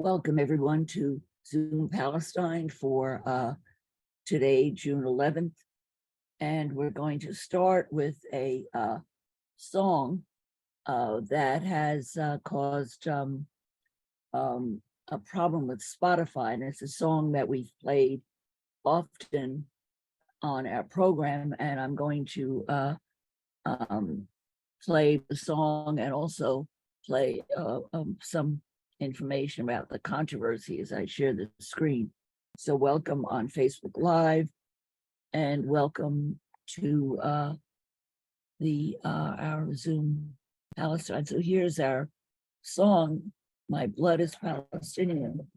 Welcome everyone to Zoom Palestine for today, June 11th. And we're going to start with a song that has caused a problem with Spotify. And it's a song that we've played often on our program. And I'm going to play the song and also play some information about the controversy as I share the screen. So welcome on Facebook Live and welcome to our Zoom Palestine. So here's our song, My Blood is Palestinian.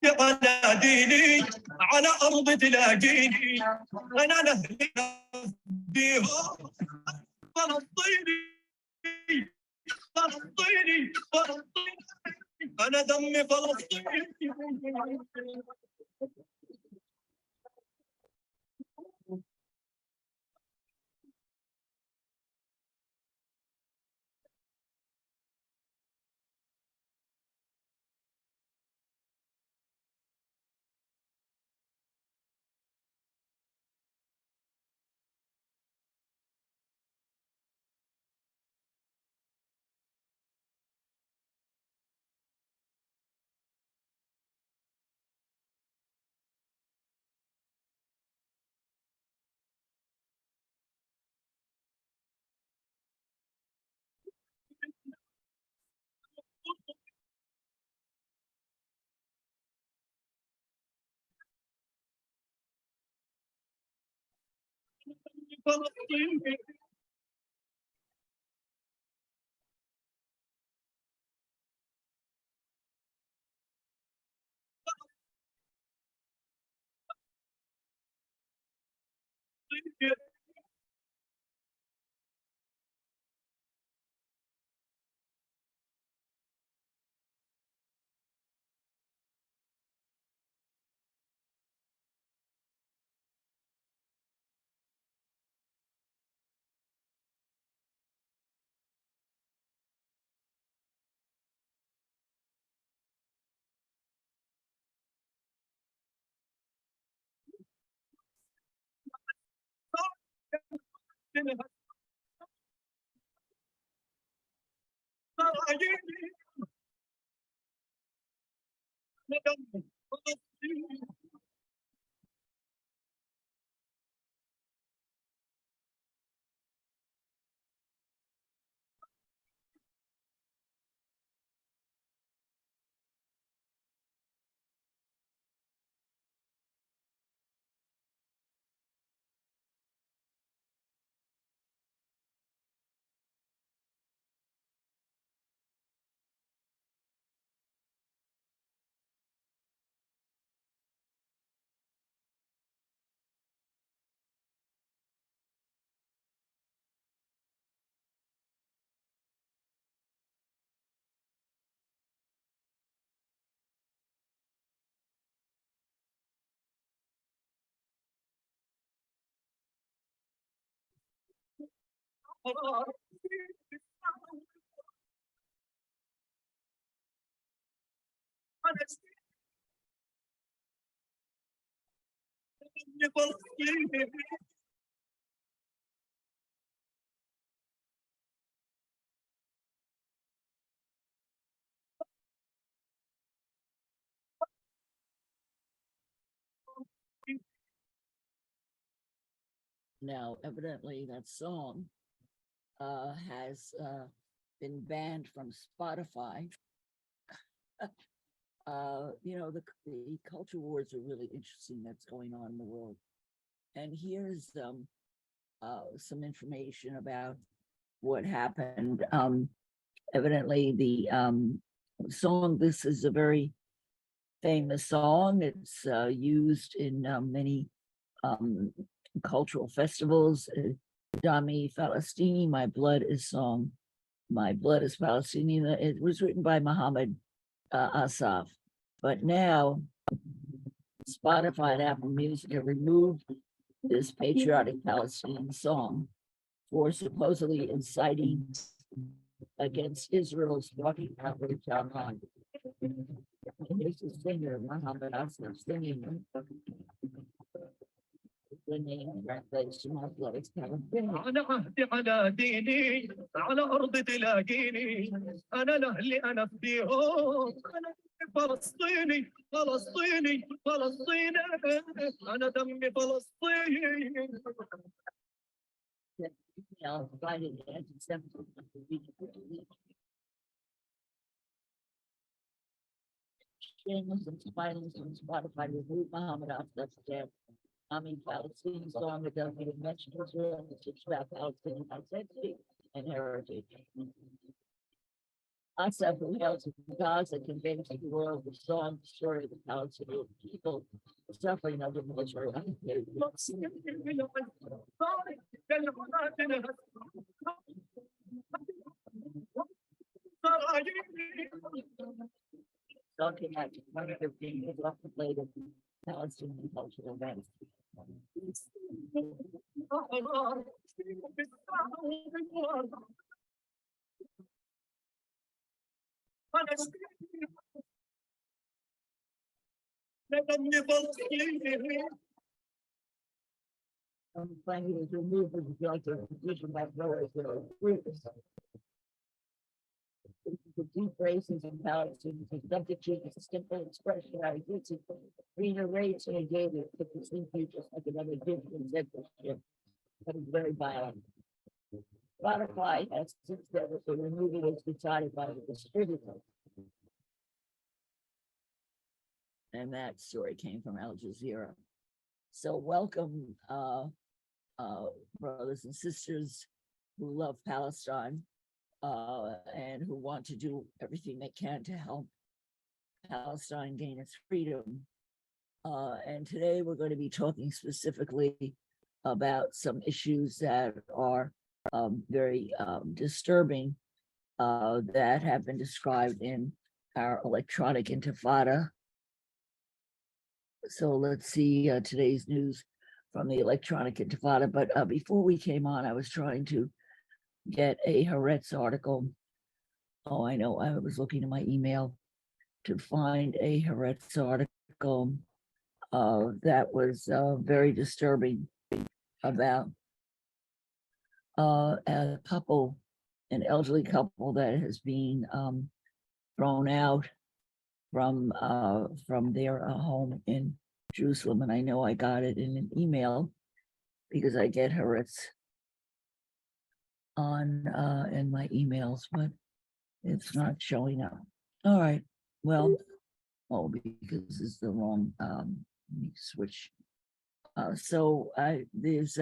يناديني على أرض تلاقيني أنا نهلي بيها فلسطيني فلسطيني فلسطيني أنا دمي فلسطيني. Now, evidently that song has been banned from Spotify. The culture wars are really interesting that's going on in the world. And here's some information about what happened. Evidently, the song, this is a very famous song. It's used in many cultural festivals. Dami Falastini, My Blood is Song My Blood is Palestinian. It was written by Muhammad Asaf, but now Spotify and Apple Music have removed this patriotic Palestinian song for supposedly inciting against Israel's walking outrage online. Here's the singer, Muhammad Asaf, singing the name translation of Blood is Palestinian. على عهدي على ديني على أرض تلاقيني أنا لأهلي أنا فديهم أنا فلسطيني فلسطيني فلسطيني أنا دمي فلسطيني. Invited anti-Semitism. Shameless and spineless on Spotify removed Muhammad Asaf's death. Palestinian song that doesn't even mention Israel, it's about Palestinian identity and heritage. Asaf, who hails from Gaza, conveys to the world the song, the story of the Palestinian people suffering under military occupation. Talking at 2015 is often played at Palestinian cultural events. Playing it is removed from the shelter position by growers that are groups. The deep racism Palestinians are substitute as a simple expression of identity, being erased and negated to the futures like another different censorship, but it's very violent. Spotify has since then the removal was decided by the distributor. And that story came from Al Jazeera. So welcome, brothers and sisters who love Palestine and who want to do everything they can to help Palestine gain its freedom. And today we're going to be talking specifically about some issues that are very disturbing that have been described in our electronic intifada. So let's see today's news from the electronic intifada. But before we came on, I was trying to get a Haaretz article. Oh, I know. I was looking in my email to find a Haaretz article that was very disturbing about a couple, an elderly couple that has been thrown out from their home in Jerusalem. And I know I got it in an email because I get Haaretz on in my emails, but it's not showing up. All right. Well, because this is the wrong let me switch. So there's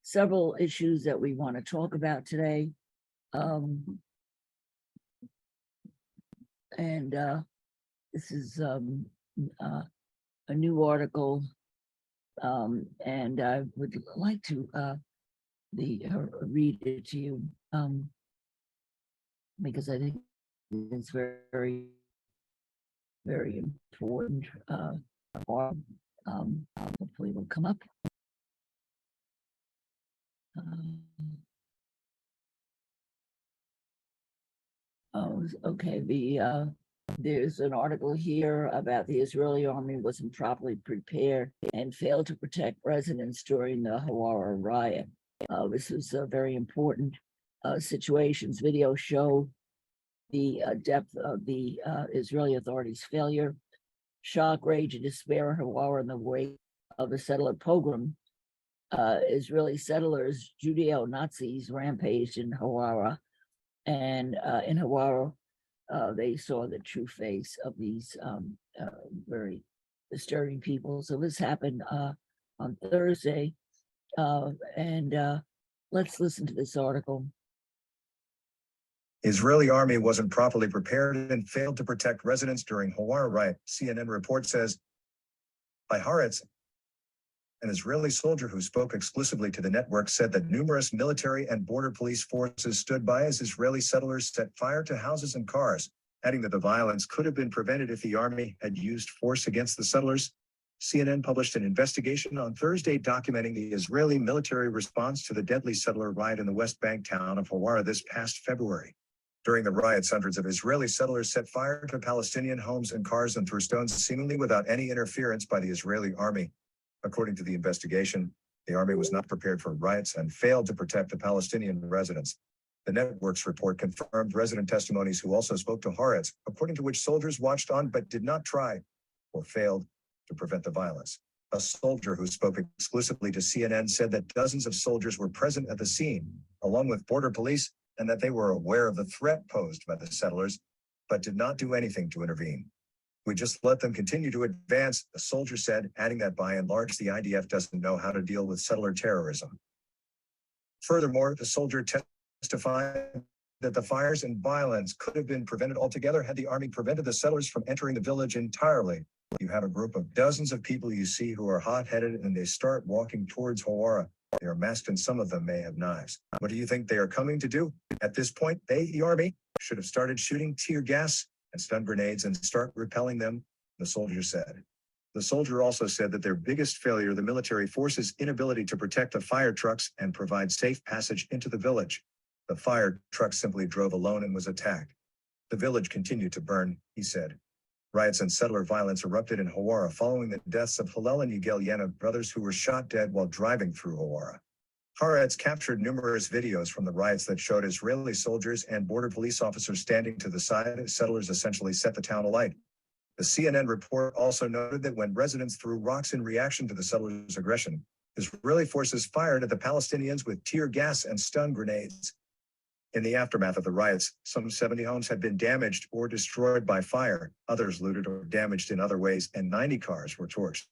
several issues that we want to talk about today. And this is a new article, and I would like to read it to you because I think it's very, very important. Hopefully it will come up. Okay. There's an article here about the Israeli army wasn't properly prepared and failed to protect residents during the Hawara riot. This is a very important situations. Videos show the depth of the Israeli authorities' failure, shock, rage, and despair in Hawara in the wake of the settler pogrom. Israeli settlers, Judeo-Nazis, rampaged in Hawara, and in Hawara, they saw the true face of these very disturbing people. So this happened on Thursday, and let's listen to this article. Israeli army wasn't properly prepared and failed to protect residents during Hawara riot, CNN report says. By Haaretz, An Israeli soldier who spoke exclusively to the network said that numerous military and border police forces stood by as Israeli settlers set fire to houses and cars, adding that the violence could have been prevented if the army had used force against the settlers. CNN published an investigation on Thursday documenting the Israeli military response to the deadly settler riot in the West Bank town of Hawara this past February. During the riots, hundreds of Israeli settlers set fire to Palestinian homes and cars and threw stones seemingly without any interference by the Israeli army. According to the investigation, the army was not prepared for riots and failed to protect the Palestinian residents. The network's report confirmed resident testimonies who also spoke to Haaretz, according to which soldiers watched on but did not try or failed to prevent the violence. A soldier who spoke exclusively to CNN said that dozens of soldiers were present at the scene, along with border police, and that they were aware of the threat posed by the settlers, but did not do anything to intervene. We just let them continue to advance, the soldier said, adding that by and large the IDF doesn't know how to deal with settler terrorism. Furthermore, the soldier testified that the fires and violence could have been prevented altogether had the army prevented the settlers from entering the village entirely. You have a group of dozens of people you see who are hot-headed and they start walking towards Hawara. They are masked and some of them may have knives. What do you think they are coming to do? At this point, they, the army, should have started shooting tear gas and stun grenades and start repelling them, the soldier said. The soldier also said that their biggest failure, the military forces' inability to protect the fire trucks and provide safe passage into the village. The fire truck simply drove alone and was attacked. The village continued to burn, he said. Riots and settler violence erupted in Hawara following the deaths of Hillel and Yigal Yana, brothers who were shot dead while driving through Hawara. Haaretz captured numerous videos from the riots that showed Israeli soldiers and border police officers standing to the side as settlers essentially set the town alight. The CNN report also noted that when residents threw rocks in reaction to the settlers' aggression, Israeli forces fired at the Palestinians with tear gas and stun grenades. In the aftermath of the riots, some 70 homes had been damaged or destroyed by fire, others looted or damaged in other ways, and 90 cars were torched.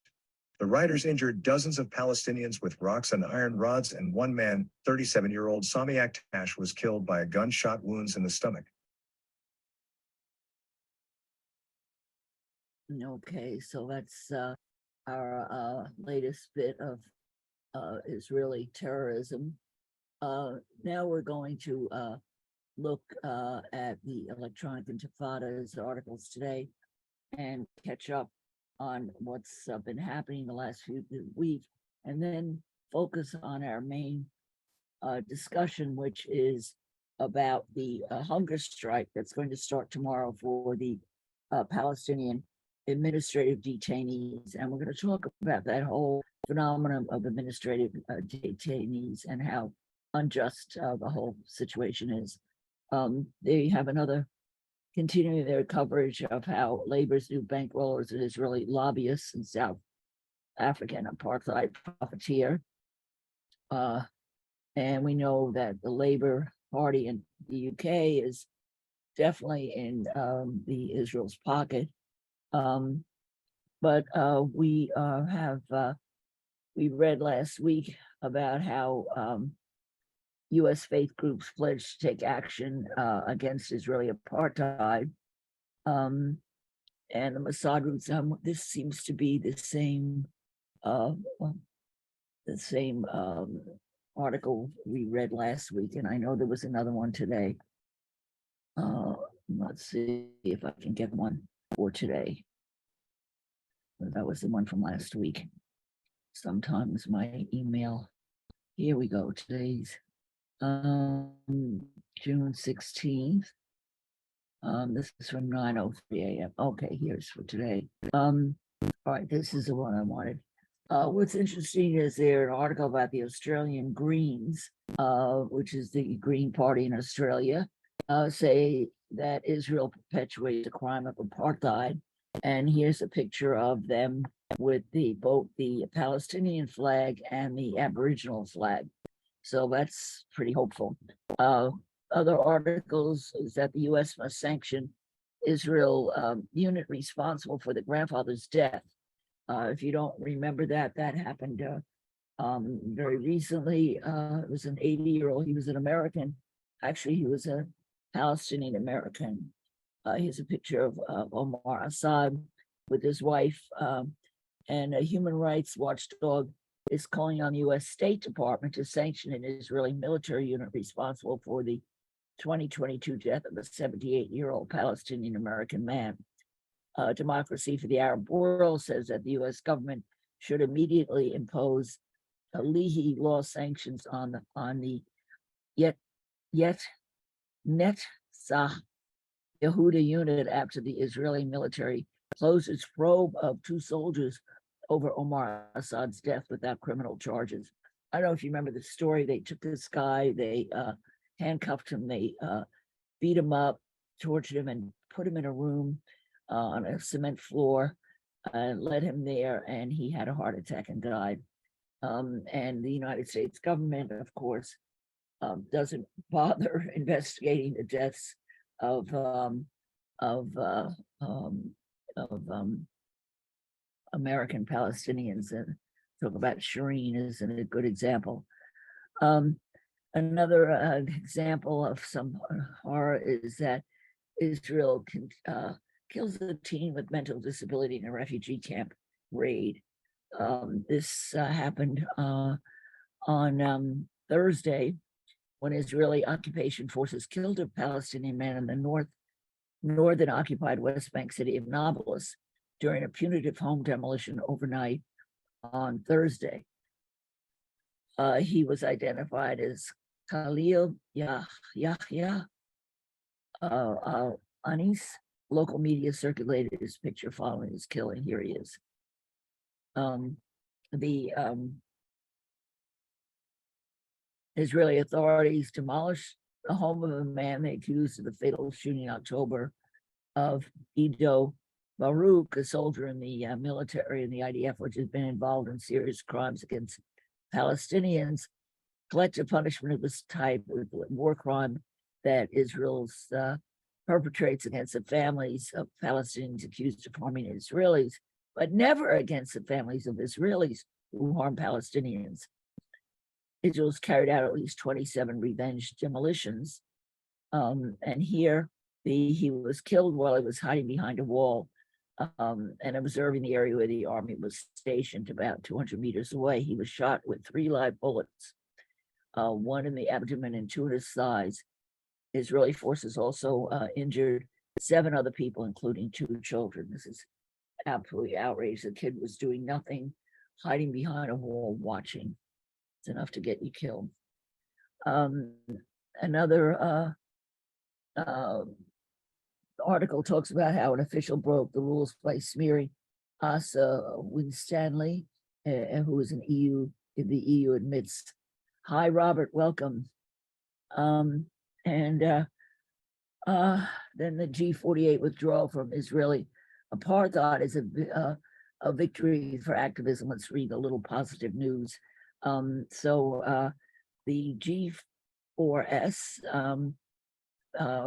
The rioters injured dozens of Palestinians with rocks and iron rods, and one man, 37-year-old Sami Aktash, was killed by gunshot wounds in the stomach. Okay, so that's our latest bit of Israeli terrorism. Now we're going to look at the Electronic Intifada's articles today and catch up on what's been happening the last few weeks, and then focus on our main discussion, which is about the hunger strike that's going to start tomorrow for the Palestinian administrative detainees. And we're going to talk about that whole phenomenon of administrative detainees and how unjust the whole situation is. They have another continuing their coverage of how labor's new bankrollers and Israeli lobbyists in South African apartheid profiteer. And we know that the Labour Party in the UK is definitely in the Israel's pocket. But we read last week about how U.S. faith groups pledged to take action against Israeli apartheid, and the Mossad groups. This seems to be the same article we read last week, and I know there was another one today. Let's see if I can get one for today. That was the one from last week. Sometimes my email. Here we go. Today's June 16th. This is from 9:03 a.m. Okay, here's for today. All right, this is the one I wanted. What's interesting is there an article about the Australian Greens, which is the Green Party in Australia, say that Israel perpetuates the crime of apartheid. And here's a picture of them with both the Palestinian flag and the Aboriginal flag. So that's pretty hopeful. Other articles is that the U.S. must sanction Israel unit responsible for the grandfather's death. If you don't remember that happened very recently. It was an 80-year-old. He was an American. Actually, he was a Palestinian American. Here's a picture of Omar Assad with his wife, and a human rights watchdog is calling on the U.S. State Department to sanction an Israeli military unit responsible for the 2022 death of a 78-year-old Palestinian American man. Democracy for the Arab World says that the U.S. government should immediately impose Leahy law sanctions on the Netzach Yehuda unit after the Israeli military closed its probe of 2 soldiers over Omar Assad's death without criminal charges. I don't know if you remember the story. They took this guy, they handcuffed him, they beat him up, tortured him, and put him in a room on a cement floor, led him there, and he had a heart attack and died. And the United States government, of course, doesn't bother investigating the deaths of American Palestinians, and talk about Shireen is a good example. Another example of some horror is that Israel kills a teen with mental disability in a refugee camp raid. This happened on Thursday, when Israeli occupation forces killed a Palestinian man in the northern occupied West Bank city of Nablus during a punitive home demolition overnight on Thursday. He was identified as Khalil Yahya Anis. Local media circulated his picture following his killing. Here he is. The Israeli authorities demolished the home of a man they accused of the fatal shooting in October of Ido Baruch, a soldier in the military and the IDF, which has been involved in serious crimes against Palestinians. Collective punishment of this type of war crime that Israel's perpetrates against the families of Palestinians accused of harming Israelis, but never against the families of Israelis who harm Palestinians. Israel's carried out at least 27 revenge demolitions. And here he was killed while he was hiding behind a wall and observing the area where the army was stationed about 200 meters away. He was shot with 3 live bullets, 1 in the abdomen and 2 in his thighs. Israeli forces also injured 7 other people, including 2 children. This is absolutely outrageous. The kid was doing nothing, hiding behind a wall, watching. It's enough to get you killed. Another article talks about how an official broke the rules by smearing Asa Winstanley, who is in the EU admits. Hi, Robert, welcome. Then the G48 withdrawal from Israeli apartheid is a victory for activism. Let's read a little positive news. The G4S,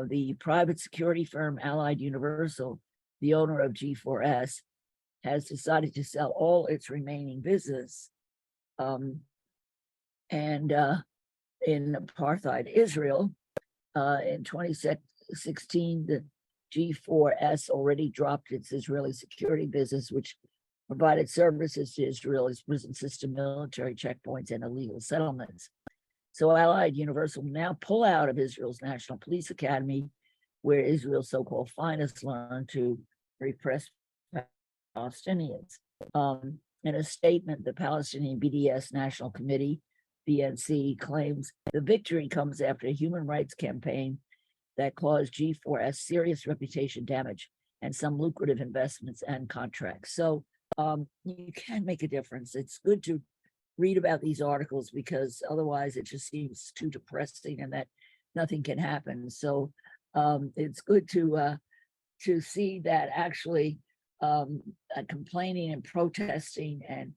the private security firm Allied Universal, the owner of G4S, has decided to sell all its remaining business. In apartheid Israel, in 2016, the G4S already dropped its Israeli security business, which provided services to Israel's prison system, military checkpoints, and illegal settlements. So Allied Universal will now pull out of Israel's National Police Academy, where Israel's so-called finest learn to repress Palestinians. In a statement, the Palestinian BDS National Committee, BNC, claims the victory comes after a human rights campaign that caused G4S serious reputation damage and some lucrative investments and contracts. So you can make a difference. It's good to read about these articles because otherwise it just seems too depressing and that nothing can happen. So it's good to see that actually complaining and protesting and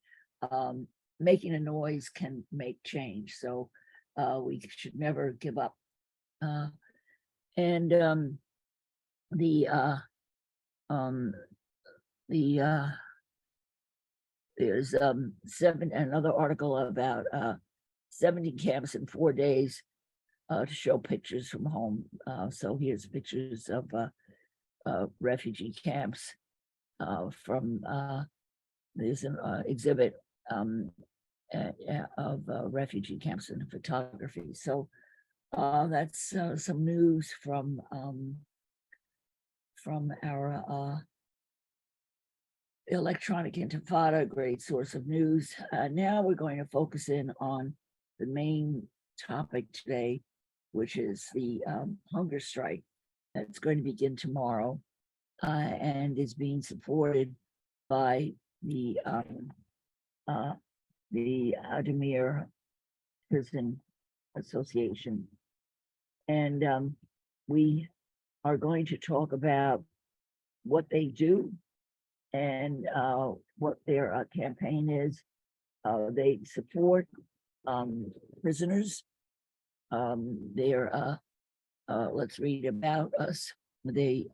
making a noise can make change. So we should never give up. There's another article about 70 camps in 4 days to show pictures from home. So here's pictures of refugee camps from there's an exhibit refugee camps and photography. So that's some news from our electronic intifada, great source of news. Now we're going to focus in on the main topic today, which is the hunger strike that's going to begin tomorrow and is being supported by the Adamir Prison Association. And we are going to talk about what they do and what their campaign is. They support prisoners. Let's read about us. They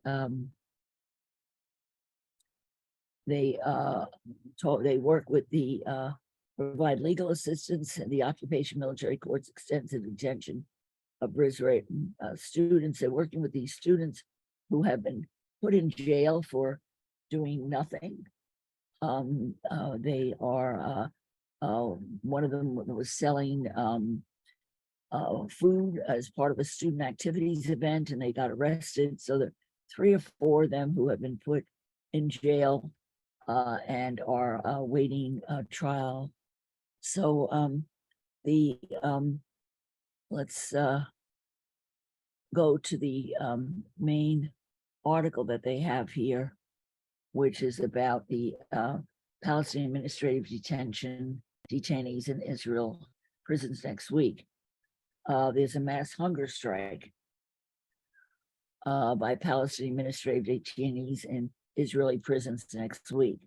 work with the provide legal assistance and the occupation military court's extensive detention of Brisbane students. They're working with these students who have been put in jail for doing nothing. They are one of them was selling food as part of a student activities event, and they got arrested. So there are 3 or 4 of them who have been put in jail and are waiting trial. So let's go to the main article that they have here, which is about the Palestinian Administrative Detention detainees in Israel prisons next week. There's a mass hunger strike by Palestinian administrative detainees in Israeli prisons next week.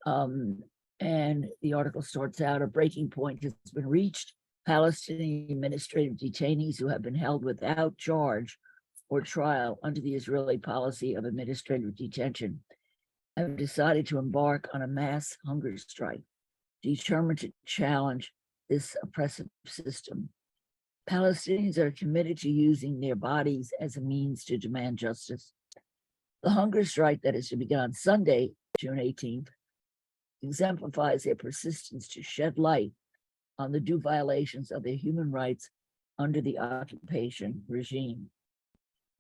And the article starts out, a breaking point has been reached. Palestinian administrative detainees who have been held without charge or trial under the Israeli policy of administrative detention have decided to embark on a mass hunger strike, determined to challenge this oppressive system. Palestinians are committed to using their bodies as a means to demand justice. The hunger strike that is to begin on Sunday, June 18th, exemplifies their persistence to shed light on the due violations of their human rights under the occupation regime.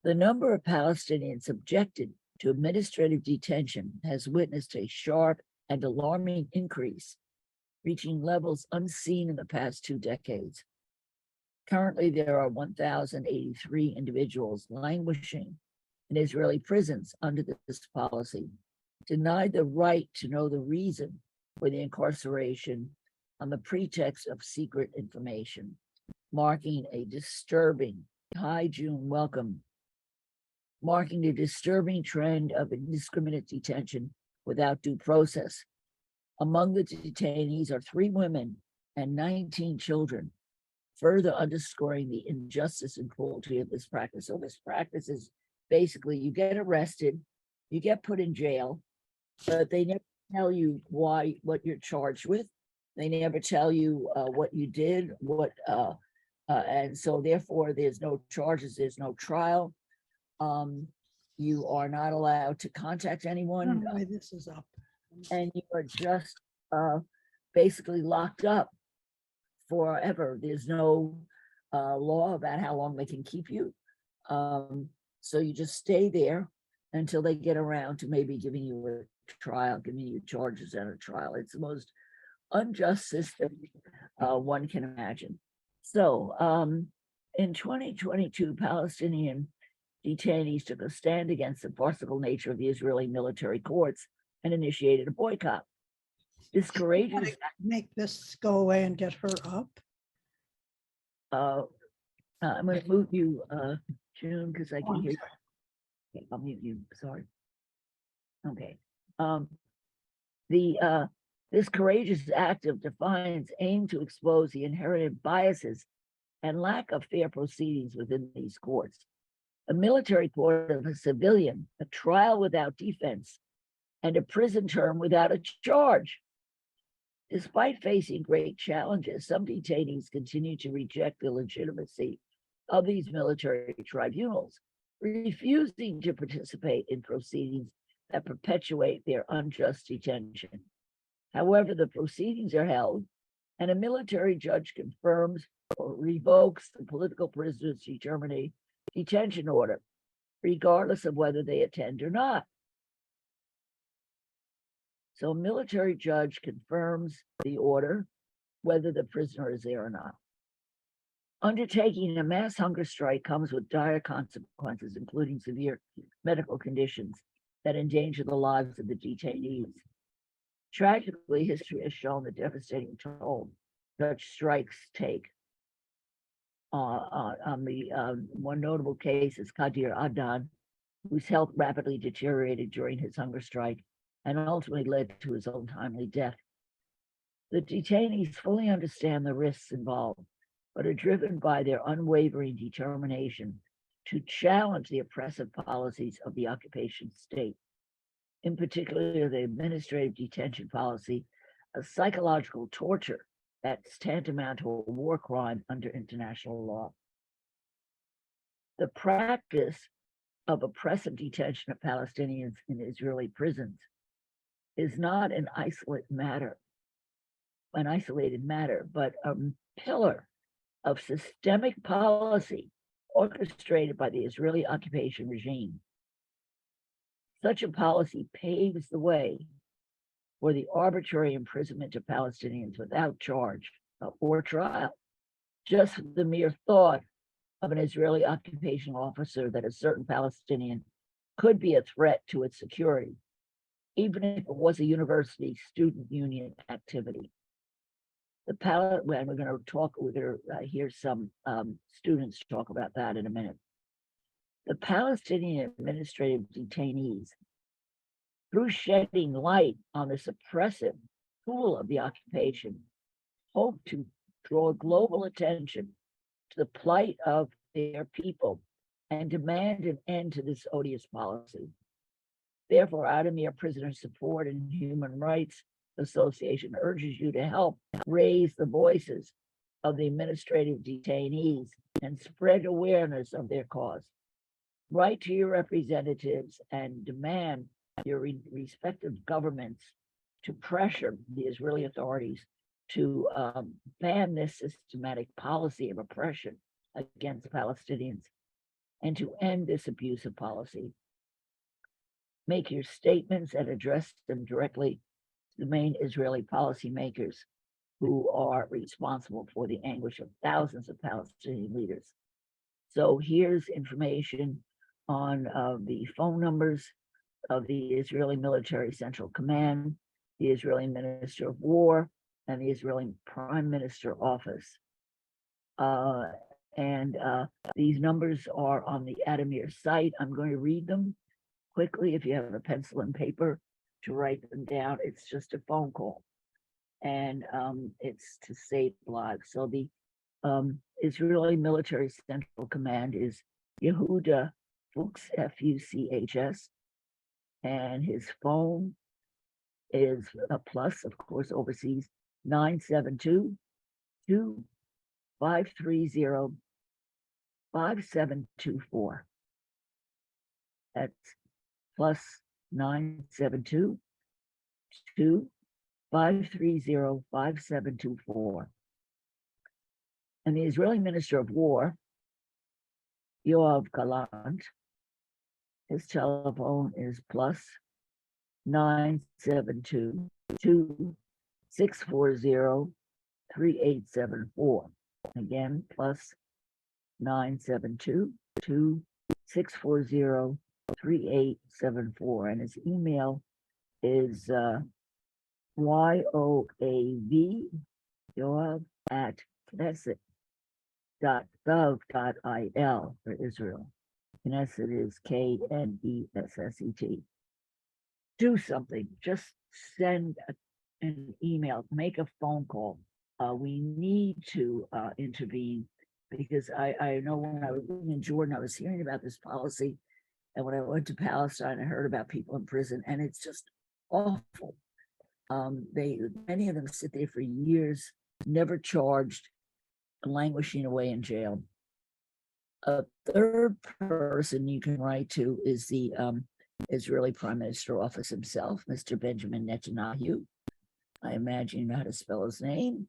The number of Palestinians subjected to administrative detention has witnessed a sharp and alarming increase, reaching levels unseen in the past 2 decades. Currently, there are 1,083 individuals languishing in Israeli prisons under this policy, denied the right to know the reason for the incarceration on the pretext of secret information, marking a disturbing trend of indiscriminate detention without due process. Among the detainees are 3 women and 19 children, further underscoring the injustice and cruelty of this practice. So this practice is basically you get arrested, you get put in jail, but they never tell you what you're charged with. They never tell you what you did, and so therefore there's no charges, there's no trial. You are not allowed to contact anyone. I don't know why this is up. And you are just basically locked up forever. There's no law about how long they can keep you. So you just stay there until they get around to maybe giving you a trial, giving you charges at a trial. It's the most unjust system one can imagine. So in 2022, Palestinian detainees took a stand against the farcical nature of the Israeli military courts and initiated a boycott. This courageous Make this go away and get her up. I'm going to mute you, June, because I can hear you. Okay, I'll mute you. Sorry. Okay. This courageous act of defiance aimed to expose the inherent biases and lack of fair proceedings within these courts. A military court of a civilian, a trial without defense, and a prison term without a charge. Despite facing great challenges, some detainees continue to reject the legitimacy of these military tribunals, refusing to participate in proceedings that perpetuate their unjust detention. However, the proceedings are held and a military judge confirms or revokes the political prisoner's detention order, regardless of whether they attend or not. So a military judge confirms the order, whether the prisoner is there or not. Undertaking a mass hunger strike comes with dire consequences, including severe medical conditions that endanger the lives of the detainees. Tragically, history has shown the devastating toll such strikes take. On the one notable case is Khader Adnan, whose health rapidly deteriorated during his hunger strike and ultimately led to his untimely death. The detainees fully understand the risks involved, but are driven by their unwavering determination to challenge the oppressive policies of the occupation state, in particular the administrative detention policy, a psychological torture that's tantamount to a war crime under international law. The practice of oppressive detention of Palestinians in Israeli prisons is not an isolated matter, but a pillar of systemic policy orchestrated by the Israeli occupation regime. Such a policy paves the way for the arbitrary imprisonment of Palestinians without charge or trial. Just the mere thought of an Israeli occupation officer that a certain Palestinian could be a threat to its security, even if it was a university student union activity. We're going to hear some students talk about that in a minute. The Palestinian administrative detainees, through shedding light on this oppressive tool of the occupation, hope to draw global attention to the plight of their people and demand an end to this odious policy. Therefore, Adamir Prisoner Support and Human Rights Association urges you to help raise the voices of the administrative detainees and spread awareness of their cause. Write to your representatives and demand your respective governments to pressure the Israeli authorities to ban this systematic policy of oppression against Palestinians and to end this abusive policy. Make your statements and address them directly to the main Israeli policymakers who are responsible for the anguish of thousands of Palestinian leaders. So here's information on the phone numbers of the Israeli Military Central Command, the Israeli Minister of War, and the Israeli Prime Minister Office. These numbers are on the Adamir site. I'm going to read them quickly if you have a pencil and paper to write them down. It's just a phone call, and it's to save lives. So the Israeli Military Central Command is Yehuda Fuchs, Fuchs, and his phone is a plus, of course, overseas, 972-530-5724. That's plus 972-530-5724. And the Israeli Minister of War, Yoav Gallant, his telephone is plus 972-640-3874. Again, plus 972-640-3874. And his email is yoav at knesset.gov.il for Israel. Knesset is Knesset. Do something. Just send an email, make a phone call. We need to intervene, because I know when I was living in Jordan, I was hearing about this policy. And when I went to Palestine, I heard about people in prison, and it's just awful. Many of them sit there for years, never charged, languishing away in jail. A third person you can write to is the Israeli Prime Minister Office himself, Mr. Benjamin Netanyahu. I imagine you know how to spell his name.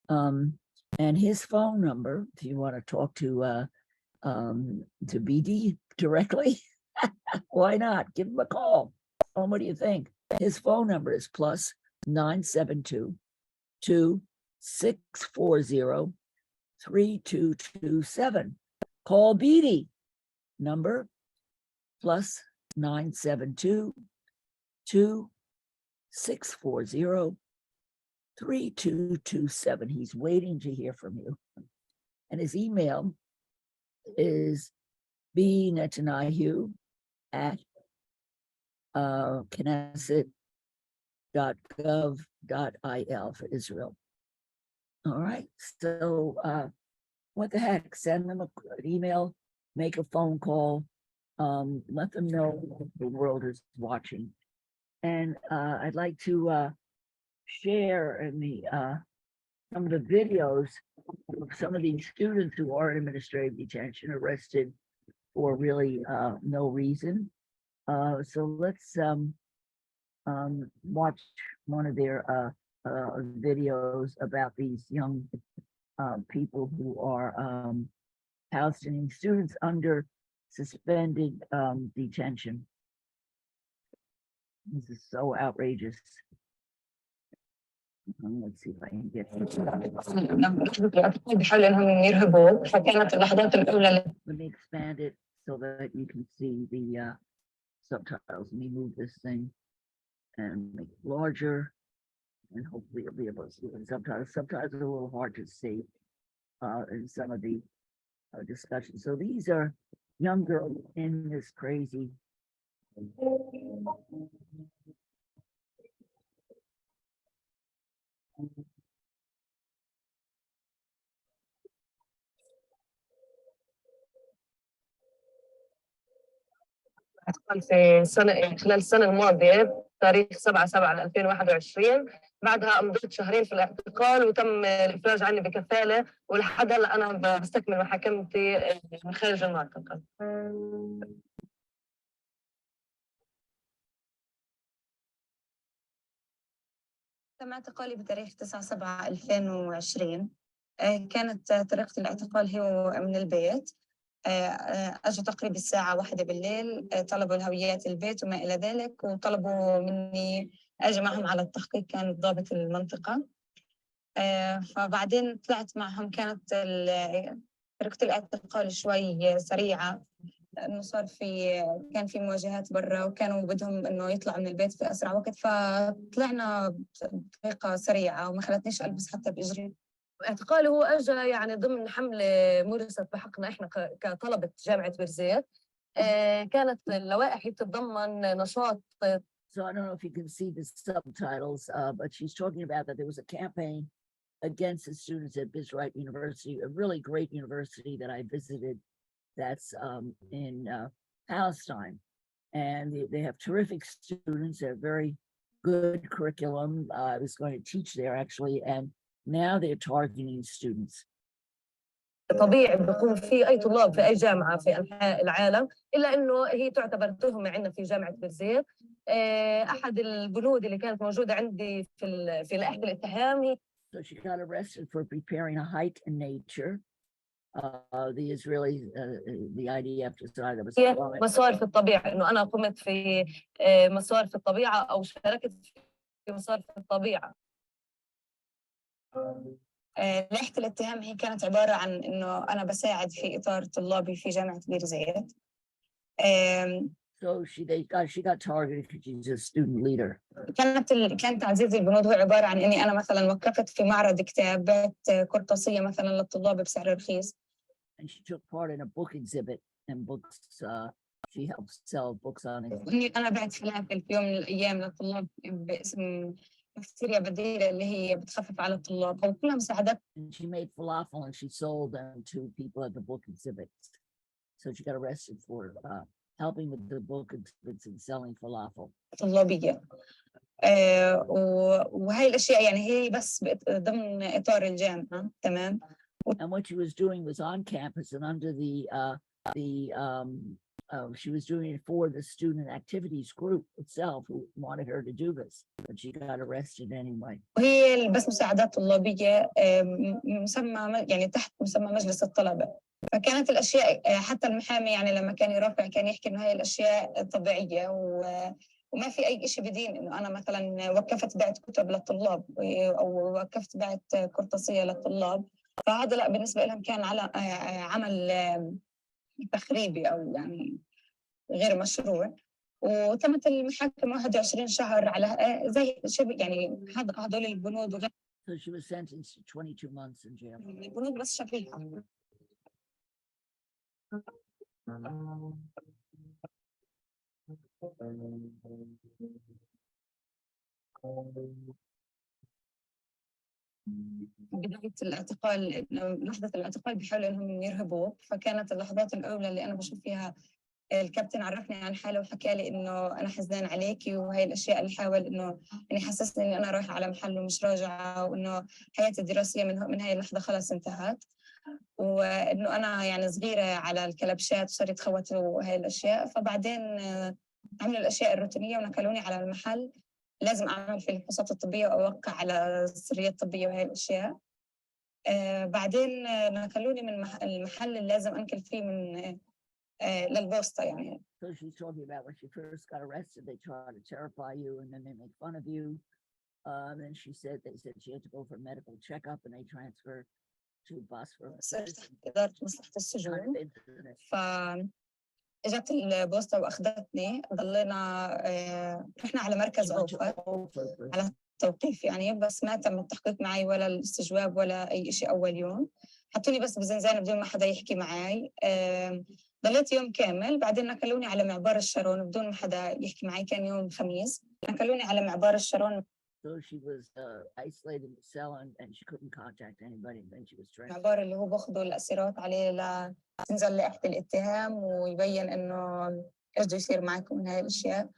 And his phone number, if you want to talk to BD directly, why not? Give him a call. What do you think? His phone number is plus 972-2640-3227. Call BD. Number plus 972-2640-3227. He's waiting to hear from you. And his email is Knesset.gov.il for Israel. All right. So what the heck? Send them an email, make a phone call, let them know the world is watching. And I'd like to share in the some of the videos of some of these students who are in administrative detention, arrested for really no reason. So let's watch one of their videos about these young people who are Palestinian students under suspended detention. This is so outrageous. Let's see if I can get Let me expand it so that you can see the subtitles. Let me move this thing and make it larger, and hopefully you'll be able to see the subtitles. Subtitles are a little hard to see in some of the discussions. So these are young girls in this crazy في خلال السنة الماضية تاريخ 7/7/2021. بعدها أمضيت شهرين في الاعتقال وتم الإفراج عني بكفالة، ولحد هلا أنا بستكمل محاكمتي من خارج المعتقل. تم اعتقالي بتاريخ 9/7/2020. كانت طريقة الاعتقال هي من البيت. أجوا تقريبا الساعة 1 بالليل، طلبوا الهويات البيت وما إلى ذلك، وطلبوا مني أجي معهم على التحقيق. كان ضابط المنطقة. فبعدين طلعت معهم. كانت طريقة الاعتقال شوي سريعة، لأنه كان في مواجهات برا، وكانوا بدهم إنه يطلعوا من البيت في أسرع وقت، فطلعنا بطريقة سريعة وما خلتنيش ألبس حتى بإجري. اعتقالي هو اجى يعني ضمن حمله مورست بحقنا احنا كطلبه جامعه بيرزيت. كانت اللوائح بتتضمن نشاط. So I don't know if you can see the subtitles, but she's talking about that there was a campaign against the students at Bizrite University, a really great university that I visited that's in Palestine. And they have terrific students. They're very good curriculum. I was going to teach there actually, and now they're targeting students. طبيعي بيكون في اي طلاب في اي جامعه في انحاء العالم، الا انه هي تعتبر تهمه عندنا في جامعه بيرزيت. احد البنود اللي كانت موجوده عندي في لائحه الاتهام هي. So she got arrested for preparing a hike in nature. The Israelis, the IDF decided it was مسار في الطبيعه، انه انا قمت في مسار في الطبيعه او شاركت في مسار في الطبيعه. لائحة الاتهام هي كانت عبارة عن إنه أنا بساعد في إطار طلابي في جامعة بيرزيت. So she got targeted because she's a student leader. كان تعزيز البنود هو عبارة عن إني أنا مثلاً وقفت في معرض كتاب، بعت قرطاسية مثلاً للطلاب بسعر رخيص. And she took part in a book exhibit and books. She helped sell books on it. إني أنا بعت فلافل في يوم من الأيام للطلاب باسم كافتيريا بديلة اللي هي بتخفف على الطلاب، أو كلها مساعدات. And she made falafel and she sold them to people at the book exhibit. So she got arrested for helping with the book exhibits and selling falafel. طلابية. وهي الأشياء يعني هي بس ضمن إطار الجامعة. تمام. And what she was doing was on campus and under the she was doing it for the student activities group itself who wanted her to do this, but she got arrested anyway. وهي بس مساعدات طلابية مسمى يعني تحت مسمى مجلس الطلبة. فكانت الأشياء حتى المحامي يعني لما كان يرافع كان يحكي إنه هاي الأشياء طبيعية وما في أي شيء بدين إنه أنا مثلا وقفت بعت كتب للطلاب أو وقفت بعت قرطاسية للطلاب. فهذا لا بالنسبة لهم كان على عمل تخريبي أو يعني غير مشروع. وتمت المحاكمة 21 شهر على زي شبه يعني هذول البنود وغير So she was sentenced to 22 months in jail. البنود بس شبيهة. بداية الاعتقال لحظة الاعتقال بيحاولوا إنهم يرهبوك. فكانت اللحظات الأولى اللي أنا بشوف فيها الكابتن عرفني عن حاله وحكى لي إنه أنا حزنان عليكي وهي الأشياء اللي حاول إنه يعني حسسني إني أنا رايحة على محل ومش راجعة وإنه حياتي الدراسية من هاي اللحظة خلاص انتهت وإنه أنا يعني صغيرة على الكلبشات وصار يتخوتوا هاي الأشياء. فبعدين عملوا الأشياء الروتينية ونقلوني على المحل لازم أعمل فيه الفحوصات الطبية وأوقع على السرية الطبية وهي الأشياء. بعدين نقلوني من المحل اللي لازم أنقل فيه من للبوسطة يعني. So she's talking about when she first got arrested, they try to terrify you and then they make fun of you. Then she said, they said she had to go for a medical checkup and they transfer to a bus for صرت تحت إدارة مصلحة السجون. فإجت البوسطة وأخذتني ضلينا رحنا على مركز عوفر على توقيف يعني بس ما تم التحقيق معي ولا الاستجواب ولا أي شيء أول يوم. حطوني بس بزنزانة بدون ما حدا يحكي معي. ضليت يوم كامل. بعدين نقلوني على معبر الشارون بدون ما حدا يحكي معي. كان يوم خميس نقلوني على معبر الشارون. So she was isolated in the cell and she couldn't contact anybody. And then she was transferred. معبر اللي هو باخذوا الأسيرات عليه لتنزل لائحة الاتهام ويبين إنه إيش بده يصير معكم من هاي الأشياء.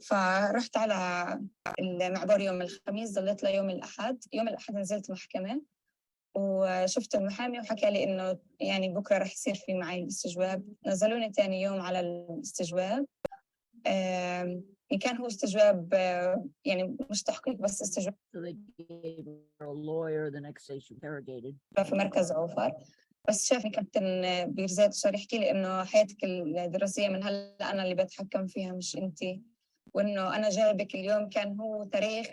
فرحت على المعبر يوم الخميس ضليت ليوم الأحد. يوم الأحد نزلت محكمة وشفت المحامي وحكى لي إنه يعني بكرة رح يصير في معي الاستجواب. نزلوني تاني يوم على الاستجواب. كان هو استجواب يعني مش تحقيق بس استجواب. So they gave her a lawyer. The next day she was interrogated. في مركز عوفر. بس شافني كابتن بيرزات صار يحكي لي إنه حياتك الدراسية من هلا أنا اللي بتحكم فيها مش أنتي. وإنه أنا جايبك اليوم. كان هو تاريخ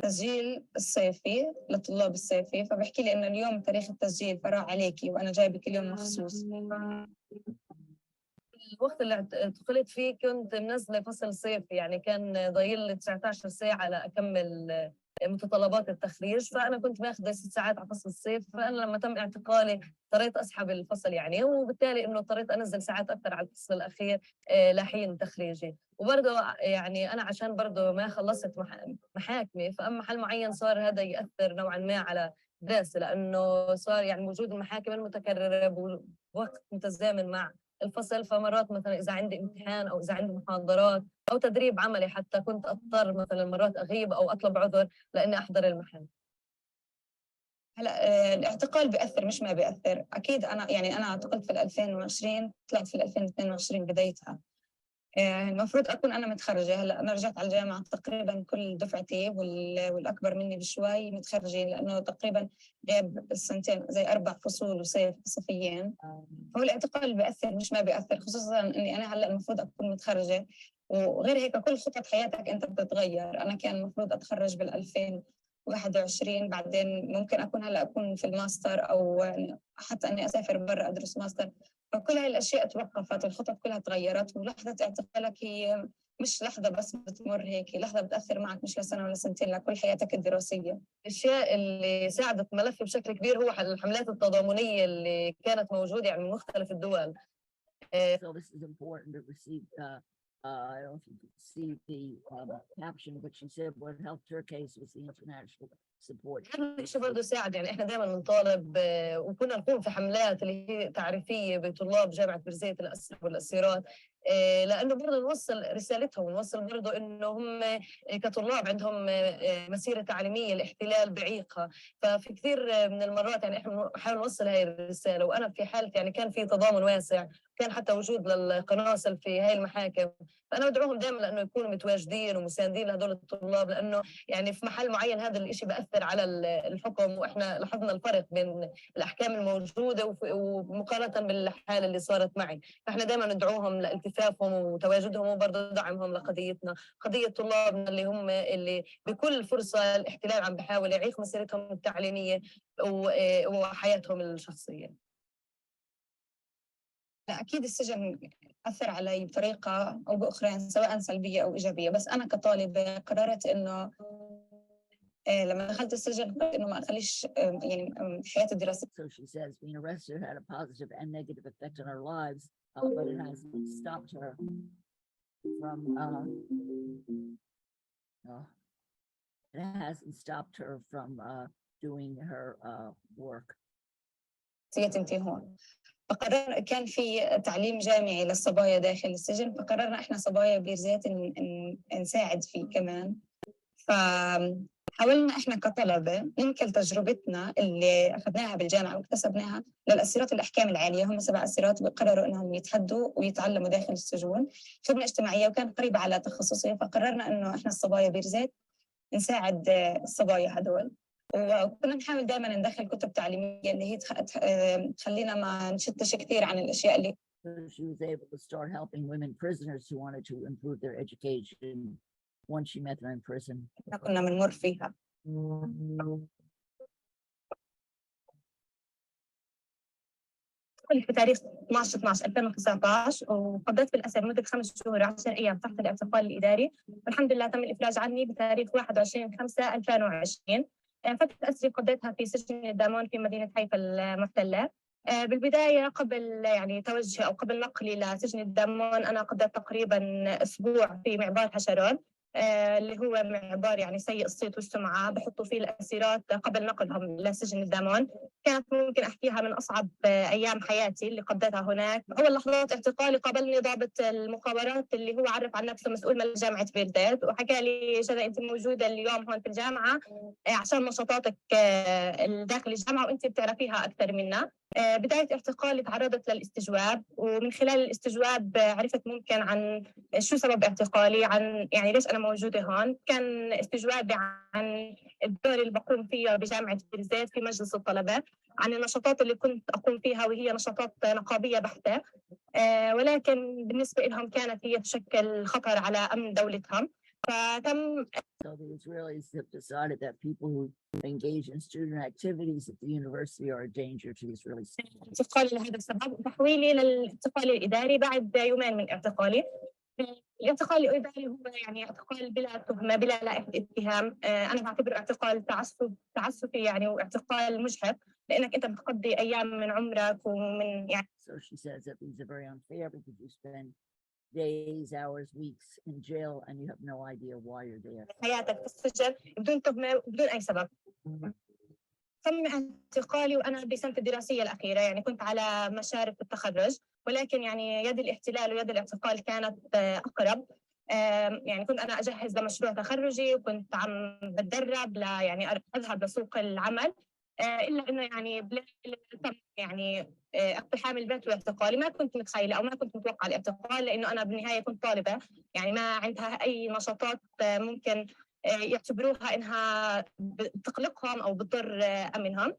تسجيل الصيفي للطلاب الصيفي. فبحكي لي إنه اليوم تاريخ التسجيل فراح عليكي وأنا جايبك اليوم مخصوص. الوقت اللي اعتقلت فيه كنت منزلة فصل صيف يعني كان ضايل لي 19 ساعة لأكمل متطلبات التخريج. فأنا كنت ماخذة 6 ساعات على فصل الصيف. فأنا لما تم اعتقالي اضطريت أسحب الفصل يعني وبالتالي إنه اضطريت أنزل ساعات أكثر على الفصل الأخير لحين تخريجي. وبرضه يعني أنا عشان برضه ما خلصت محاكمي فأما محل معين صار هذا يأثر نوعا ما على دراسة لأنه صار يعني وجود المحاكم المتكررة بوقت متزامن مع الفصل. فمرات مثلا إذا عندي امتحان أو إذا عندي محاضرات أو تدريب عملي حتى كنت أضطر مثلا مرات أغيب أو أطلب عذر لأني أحضر المحل. هلا الاعتقال بيأثر مش ما بيأثر. أكيد أنا يعني أنا اعتقلت في 2020 طلعت في 2022 بدايتها. المفروض أكون أنا متخرجة. هلا أنا رجعت على الجامعة تقريبا كل دفعتي والأكبر مني بشوي متخرجين لأنه تقريبا غيب السنتين زي 4 فصول صيفيين. هو الاعتقال بيأثر مش ما بيأثر خصوصا إني أنا هلا المفروض أكون متخرجة. وغير هيك كل خطط حياتك أنت بتتغير. أنا كان المفروض أتخرج بال2021 بعدين ممكن أكون هلا أكون في الماستر أو حتى إني أسافر برا أدرس ماستر. فكل هاي الأشياء توقفت والخطط كلها تغيرت. ولحظة اعتقالك هي مش لحظة بس بتمر هيك. لحظة بتأثر معك مش لسنة ولا سنتين لكل حياتك الدراسية. الأشياء اللي ساعدت ملفي بشكل كبير هو الحملات التضامنية اللي كانت موجودة يعني من مختلف الدول. So this is important to receive. I don't know if you could see the caption, but she said what helped her case was the international support. هذا الشيء برضه ساعد يعني احنا دائما بنطالب وكنا نقوم في حملات اللي هي تعريفيه بطلاب جامعه برزية الاسر والاسيرات لانه برضه نوصل رسالتهم ونوصل برضه انه هم كطلاب عندهم مسيره تعليميه الاحتلال بعيقها. ففي كثير من المرات يعني احنا بنحاول نوصل هاي الرساله. وانا في حالتي يعني كان في تضامن واسع كان حتى وجود للقناصل في هاي المحاكم. فأنا بدعوهم دائما لأنه يكونوا متواجدين ومساندين لهدول الطلاب، لأنه يعني في محل معين هذا الإشي بأثر على الحكم، وإحنا لاحظنا الفرق بين الأحكام الموجودة ومقارنة بالحالة اللي صارت معي. فإحنا دائما ندعوهم لالتفافهم وتواجدهم وبرضه دعمهم لقضيتنا، قضية طلابنا اللي بكل فرصة الاحتلال عم بحاول يعيق مسيرتهم التعليمية وحياتهم الشخصية. لا أكيد السجن أثر علي بطريقة أو بأخرى سواء سلبية أو إيجابية، بس أنا كطالبة قررت إنه لما دخلت السجن قررت إنه ما أخليش يعني حياتي الدراسية. So she says being arrested had a positive and negative effect on her lives, but it hasn't stopped her from it hasn't stopped her from doing her work. انتي هون فقرر كان في تعليم جامعي للصبايا داخل السجن، فقررنا احنا صبايا بيرزات نساعد فيه كمان. فحاولنا احنا كطلبه ننقل تجربتنا اللي اخذناها بالجامعه واكتسبناها للاسيرات الاحكام العاليه، هم 7 اسيرات قرروا انهم يتحدوا ويتعلموا داخل السجون خدمه اجتماعيه، وكان قريبه على تخصصي. فقررنا انه احنا الصبايا بيرزات نساعد الصبايا هدول، وكنا نحاول دائما ندخل كتب تعليميه اللي هي تخلينا ما نشتش كثير عن الاشياء اللي. So she was able to start helping women prisoners who wanted to improve their education once she met them in prison. كنا بنمر فيها. دخلت بتاريخ 12/12/2019 وقضيت بالأسر مدة 5 شهور و10 أيام تحت الاعتقال الإداري، والحمد لله تم الإفراج عني بتاريخ 21/5/2020. فترة أسري قضيتها في سجن الدامون في مدينة حيفا المحتلة. بالبداية قبل يعني توجهي أو قبل نقلي لسجن الدامون أنا قضيت تقريبا أسبوع في معبار حشرات، اللي هو معبار يعني سيء الصيت والسمعة، بحطوا فيه الأسيرات قبل نقلهم لسجن الدامون. كانت ممكن أحكيها من أصعب أيام حياتي اللي قضيتها هناك. أول لحظات اعتقالي قابلني ضابط المخابرات اللي هو عرف عن نفسه مسؤول من جامعة بيرداد، وحكى لي شذا أنت موجودة اليوم هون في الجامعة عشان نشاطاتك داخل الجامعة وأنت بتعرفيها أكثر منا. بداية اعتقالي تعرضت للاستجواب، ومن خلال الاستجواب عرفت ممكن عن شو سبب اعتقالي، عن يعني ليش أنا موجودة هون. كان استجوابي عن الدور اللي بقوم فيه بجامعة بيرزيت في مجلس الطلبة، عن النشاطات اللي كنت أقوم فيها وهي نشاطات نقابية بحتة، ولكن بالنسبة لهم كانت هي تشكل خطر على أمن دولتهم. فتم. So the Israelis have decided that people who engage in student activities at the university are a danger to the Israeli state. اعتقالي لهذا السبب وتحويلي للاعتقال الإداري بعد يومين من اعتقالي. الاعتقال الإداري هو يعني اعتقال بلا تهمة بلا لائحة اتهام. أنا بعتبره اعتقال تعسفي يعني، واعتقال مجحف لأنك أنت بتقضي أيام من عمرك ومن يعني. So she says that these are very unfair because you spend days, hours, weeks in jail and you have no idea why you're there. حياتك في السجن بدون تهمة وبدون أي سبب. تم اعتقالي وأنا بسنة الدراسية الأخيرة، يعني كنت على مشارف التخرج، ولكن يعني يد الاحتلال ويد الاعتقال كانت أقرب. يعني كنت أنا أجهز لمشروع تخرجي وكنت عم بتدرب يعني أذهب لسوق العمل، إلا إنه يعني تم يعني اقتحام البيت واعتقالي. ما كنت متخيلة أو ما كنت متوقعة الاعتقال، لأنه أنا بالنهاية كنت طالبة يعني ما عندها أي نشاطات ممكن يعتبروها إنها بتقلقهم أو بتضر أمنهم.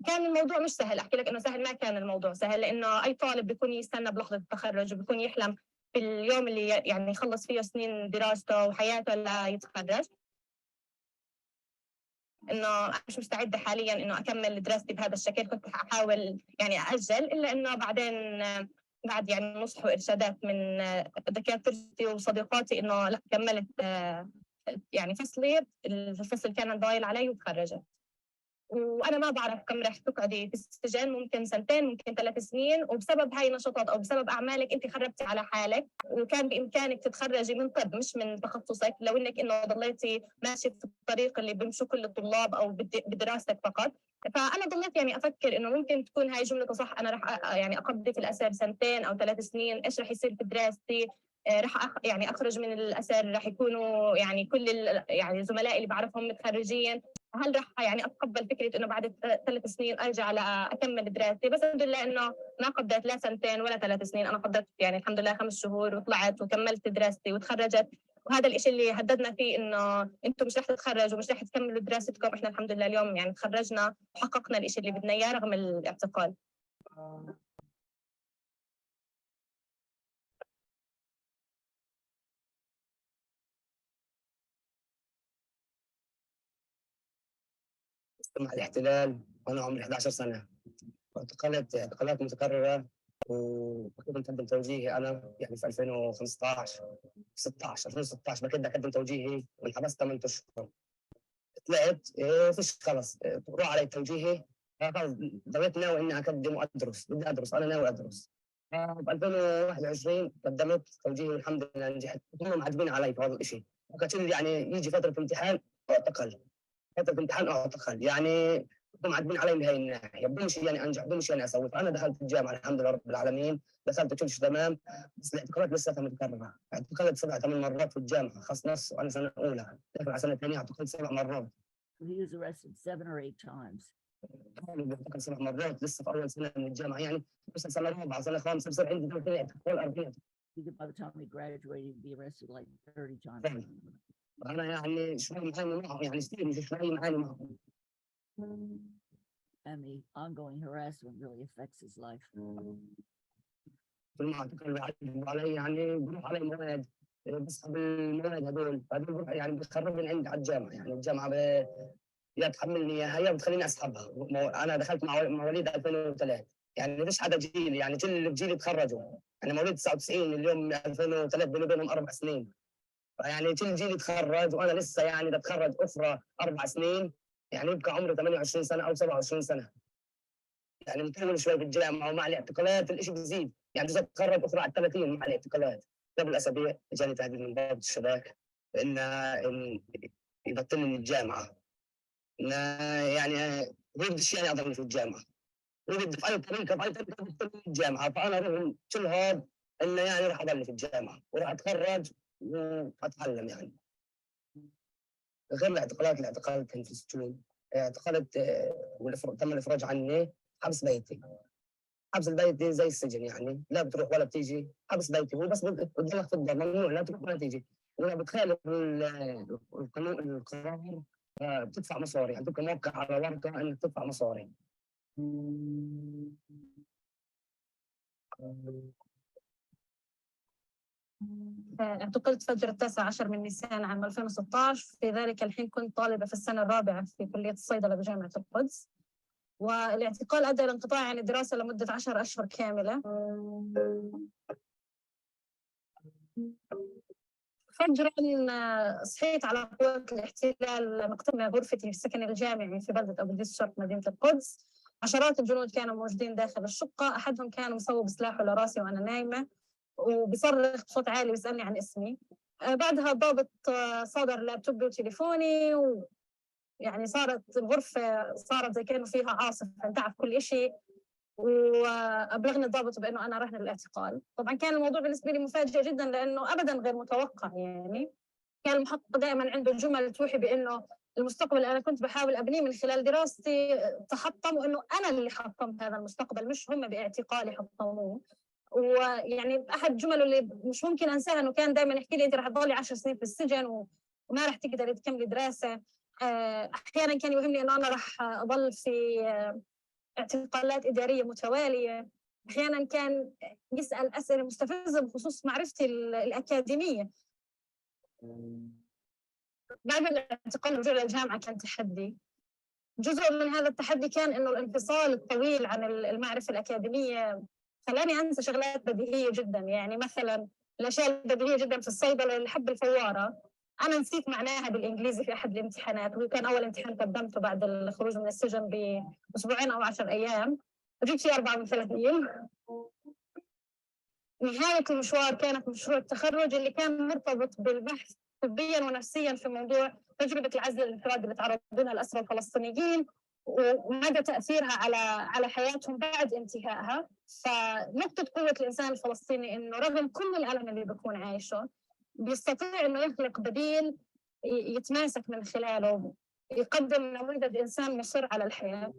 كان الموضوع مش سهل، أحكي لك إنه سهل، ما كان الموضوع سهل، لأنه أي طالب بيكون يستنى بلحظة التخرج وبيكون يحلم في اليوم اللي يعني يخلص فيه سنين دراسته وحياته لا يتخرج. إنه مش مستعدة حاليا إنه أكمل دراستي بهذا الشكل، كنت أحاول يعني أأجل، إلا إنه بعدين بعد يعني نصح وإرشادات من دكاترتي وصديقاتي إنه لا كملت يعني فصلي، الفصل كان ضايل علي وتخرجت. وانا ما بعرف كم رح تقعدي في السجن، ممكن 2 ممكن 3 سنين، وبسبب هاي النشاطات او بسبب اعمالك انت خربتي على حالك، وكان بامكانك تتخرجي من طب مش من تخصصك لو انك انه ضليتي ماشي في الطريق اللي بيمشوا كل الطلاب او بدراستك فقط. فانا ضليت يعني افكر انه ممكن تكون هاي جملة صح، انا رح يعني اقضي في الاسر 2 أو 3 سنين، ايش رح يصير في دراستي؟ رح يعني اخرج من الاسر رح يكونوا يعني كل يعني زملائي اللي بعرفهم متخرجين، هل رح يعني اتقبل فكره انه بعد 3 سنين ارجع لاكمل دراستي؟ بس الحمد لله انه ما قضيت لا سنتين ولا 3 سنين، أنا قضيت يعني الحمد لله 5 شهور وطلعت وكملت دراستي وتخرجت. وهذا الإشي اللي هددنا فيه إنه أنتم مش رح تتخرجوا ومش رح تكملوا دراستكم، إحنا الحمد لله اليوم يعني تخرجنا وحققنا الإشي اللي بدنا إياه رغم الاعتقال. مع الاحتلال وأنا عمري 11 سنة، واعتقلت اعتقالات متكررة، وكنت مقدم توجيهي أنا يعني في 2015 2016 بكده أقدم توجيهي وانحبست 8 أشهر. طلعت فيش خلص روح علي توجيهي، خلص ضليت ناوي إني أقدم وأدرس، بدي أدرس أنا ناوي أدرس. ب 2021 قدمت توجيهي والحمد لله نجحت، هم معجبين علي في هذا الشيء، وكانت يعني يجي فترة امتحان أعتقل، فترة امتحان أعتقل يعني هم عاجبين علي بهي الناحيه، بدهمش يعني انجح، بدهمش يعني اسوي. فانا دخلت الجامعه الحمد لله رب العالمين، دخلت كل شيء تمام، بس الاعتقالات لسه متكرره. اعتقلت 7 8 مرات في الجامعه خاص نص، وانا سنه اولى داخل على سنه ثانيه اعتقلت 7 مرات. He was arrested 7 or 8 times. انا بعتقل 7 مرات لسه في اول سنه من الجامعه، يعني لسه سنه رابعه سنه خامسه بصير عندي دورتين اعتقال اربعين. By the time he graduated, he'd be arrested like 30 times. انا يعني شوي معاني معهم، يعني كثير شوي معاني معهم. And the ongoing harassment really affects his life. كل ما اعتقل بيعذبوا علي، يعني بروح علي مواد، بسحب المواد هذول بروح يعني بخربني عندي على الجامعه، يعني الجامعه يا تحملني اياها يا بتخليني اسحبها. انا دخلت مع مواليد 2003، يعني ليش حدا جيلي، يعني كل اللي بجيلي تخرجوا، يعني مواليد 99 اليوم 2003 بيني وبينهم 4 سنين، يعني كل جيلي تخرج وانا لسه يعني بتخرج اخرى 4 سنين، يعني يبقى عمري 28 سنه او 27 سنه. يعني مطول شوي بالجامعه، ومع الاعتقالات الشيء بيزيد، يعني جزء تخرج اخرى على 30 مع الاعتقالات. قبل اسابيع جاني تهديد من ضابط الشباك إن يبطلني من الجامعه، إن يعني هو بدش يعني اضلني في الجامعه، هو بده في اي طريقه يبطلني من الجامعه. فانا رغم كل هذا انه يعني راح اضلني في الجامعه وراح اتخرج واتعلم. يعني غير الاعتقالات اللي اعتقلتهم في السجون، اعتقلت تم الافراج عني حبس بيتي. حبس البيتي زي السجن، يعني لا بتروح ولا بتيجي، حبس بيتي هو بس قدامك في الدار، ممنوع لا تروح ولا تيجي، واذا بتخالف القانون القرار بتدفع مصاري، يعني تبقى موقع على ورقه انك تدفع مصاري. اعتقلت فجر 19 من نيسان عام 2016. في ذلك الحين كنت طالبة في السنة الرابعة في كلية الصيدلة بجامعة القدس، والاعتقال أدى لانقطاع عن الدراسة لمدة 10 أشهر كاملة. فجرا صحيت على قوة الاحتلال مقتحمة غرفتي في السكن الجامعي في بلدة أبو ديس شرق مدينة القدس. عشرات الجنود كانوا موجودين داخل الشقة، أحدهم كان مصوب سلاحه لراسي وأنا نايمة وبصرخ بصوت عالي ويسألني عن اسمي. بعدها الضابط صادر لابتوبي وتليفوني، ويعني صارت الغرفة زي كأنه فيها عاصفة، انتعف كل شيء، وأبلغني الضابط بأنه أنا رهن للاعتقال. طبعا كان الموضوع بالنسبة لي مفاجئ جدا لأنه أبدا غير متوقع. يعني كان المحقق دائما عنده جمل توحي بأنه المستقبل اللي أنا كنت بحاول أبنيه من خلال دراستي تحطم، وأنه أنا اللي حطمت هذا المستقبل مش هم باعتقالي حطموه. ويعني احد جمله اللي مش ممكن انساها انه كان دائما يحكي لي انت رح تضلي 10 سنين في السجن وما رح تقدري تكملي دراسه. احيانا كان يوهمني انه انا رح اضل في اعتقالات اداريه متواليه. احيانا كان يسال اسئله مستفزه بخصوص معرفتي الاكاديميه. بعد الاعتقال والرجوع للجامعه كان تحدي. جزء من هذا التحدي كان انه الانفصال الطويل عن المعرفه الاكاديميه خلاني انسى شغلات بديهيه جدا. يعني مثلا الاشياء البديهيه جدا في الصيدله اللي حب الفواره انا نسيت معناها بالانجليزي في احد الامتحانات، وكان اول امتحان قدمته بعد الخروج من السجن باسبوعين او 10 ايام، وجبت فيه 4 من 30. نهايه المشوار كانت مشروع التخرج اللي كان مرتبط بالبحث طبيا ونفسيا في موضوع تجربه العزل الانفرادي اللي تعرض لها الاسرى الفلسطينيين ومدى تأثيرها على حياتهم بعد انتهائها. فنقطة قوة الإنسان الفلسطيني إنه رغم كل الألم اللي بيكون عايشه بيستطيع إنه يخلق بديل يتماسك من خلاله، يقدم نموذج إنسان مصر على الحياة.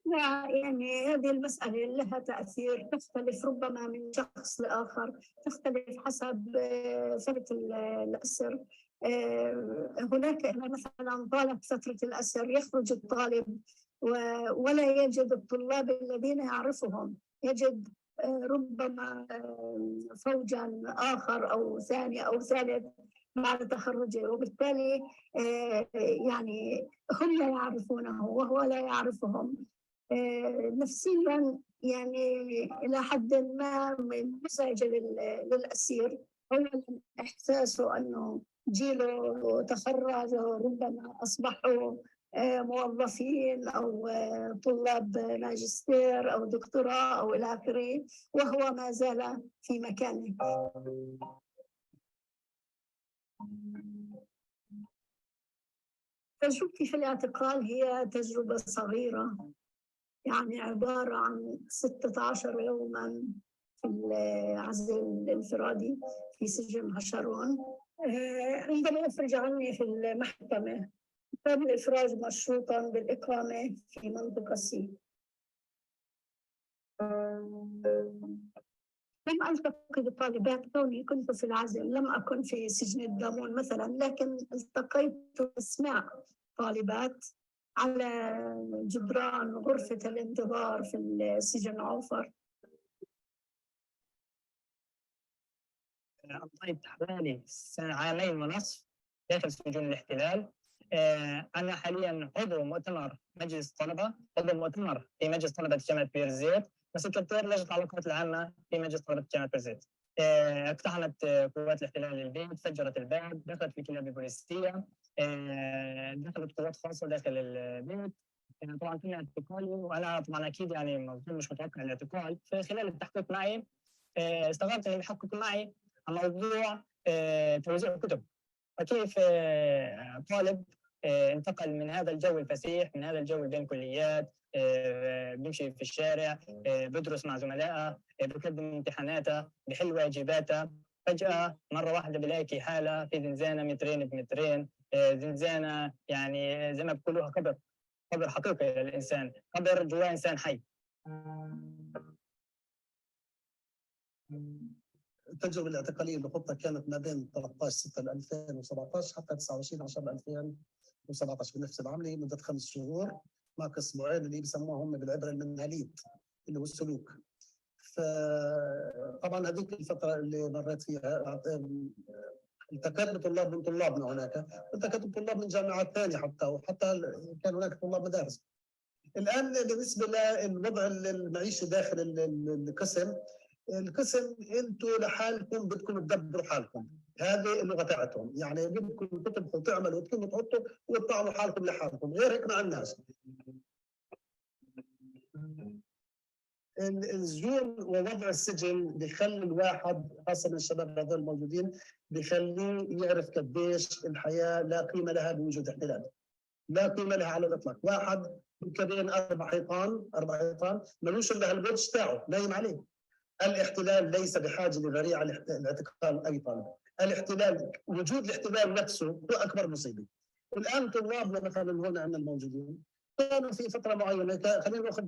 لا يعني هذه المسألة لها تأثير، تختلف ربما من شخص لآخر، تختلف حسب فترة الأسر. هناك إذا مثلا طالت فترة الأسر يخرج الطالب ولا يجد الطلاب الذين يعرفهم، يجد ربما فوجا آخر أو ثاني أو ثالث بعد تخرجه، وبالتالي يعني هم لا يعرفونه وهو لا يعرفهم. نفسيا يعني إلى حد ما مزعجة للأسير. أولا إحساسه أنه جيله تخرج وربما أصبحوا موظفين أو طلاب ماجستير أو دكتوراه أو إلى آخره، وهو ما زال في مكانه. تجربتي في الاعتقال هي تجربة صغيرة، يعني عبارة عن 16 يوما في العزل الانفرادي في سجن هشرون. عندما أفرج عني في المحكمة تم الإفراج مشروطا بالإقامة في منطقة سي. لم ألتقي بالطالبات كوني كنت في العزل، لم أكن في سجن الدامون مثلا، لكن التقيت بأسماء طالبات على جدران غرفة الانتظار في السجن عوفر. قضيت حوالي عامين ونصف داخل سجون الاحتلال. أنا حاليا عضو مؤتمر مجلس طلبة، عضو مؤتمر في مجلس طلبة جامعة بيرزيت، وسكرتير لجنة العلاقات العامة في مجلس طلبة جامعة بيرزيت. اقتحمت قوات الاحتلال البيت، فجرت الباب، دخلت في كلاب بوليسية، دخلت قوات خاصة داخل البيت. طبعا تم اعتقالي، وانا طبعا اكيد يعني مش متوقع الاعتقال. في خلال التحقيق معي استغربت ان يحققوا معي عن موضوع توزيع الكتب، وكيف طالب انتقل من هذا الجو الفسيح، من هذا الجو بين كليات، بيمشي في الشارع، بدرس مع زملائه، بقدم امتحاناته، بحل واجباته، فجأة مرة واحدة بلاقي حالة في زنزانة مترين بمترين، زنزانة يعني زي ما بيقولوها قبر حقيقي للإنسان، قبر جواه إنسان حي. التجربة الاعتقالية اللي خطها كانت ما بين 13/6/2017 حتى 29/10/2017 بنفس العملية مدة 5 شهور مع أسبوعين اللي بيسموها هم بالعبرة المنهلية اللي هو السلوك. فطبعا هذيك الفترة اللي مريت فيها التقيت بطلاب من طلابنا هناك، التقيت بطلاب من جامعات ثانية وحتى كان هناك طلاب مدارس. الآن بالنسبة للوضع المعيشي داخل القسم انتم لحالكم بدكم تدبروا حالكم، هذه اللغه تاعتهم، يعني بدكم تطبخوا تعملوا وتكونوا تحطوا وتطعموا حالكم لحالكم، غير هيك مع الناس. السجون ووضع السجن بيخلي الواحد خاصه من الشباب هذول الموجودين بيخليه يعرف قديش الحياه لا قيمه لها بوجود احتلال، لا قيمه لها على الاطلاق. واحد بين 4 حيطان ملوش الا البوتش تاعه نايم عليه. الاحتلال ليس بحاجه لذريعه لاعتقال اي طالب، الاحتلال وجود الاحتلال نفسه هو اكبر مصيبه. الان طلابنا مثلا هون عندنا الموجودين كانوا في فتره معينه، خلينا ناخذ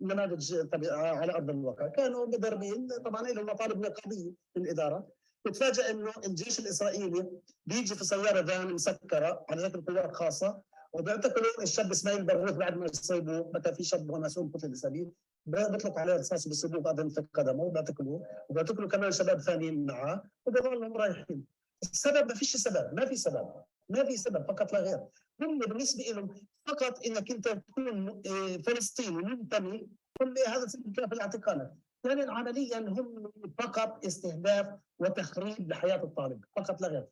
نماذج على ارض الواقع، كانوا مدربين طبعا لهم مطالب نقابيه من الاداره، بتفاجئ انه الجيش الاسرائيلي بيجي في سياره فان مسكره على ذات القوات خاصه، وبيعتقلوا الشاب اسماعيل بروك بعد ما يصيبوا، بكى في شاب هو مسؤول قتل الاسابيع، بيطلق عليه رصاص بيصيبوه بعدين في قدمه وبيعتقلوا كمان شباب ثانيين معاه وبيضلهم رايحين. السبب ما فيش سبب، ما في سبب فقط لا غير. هم بالنسبه لهم فقط انك انت تكون فلسطيني منتمي، كل هذا سبب في الاعتقالات. يعني عمليا هم فقط استهداف وتخريب لحياه الطالب فقط لا غير.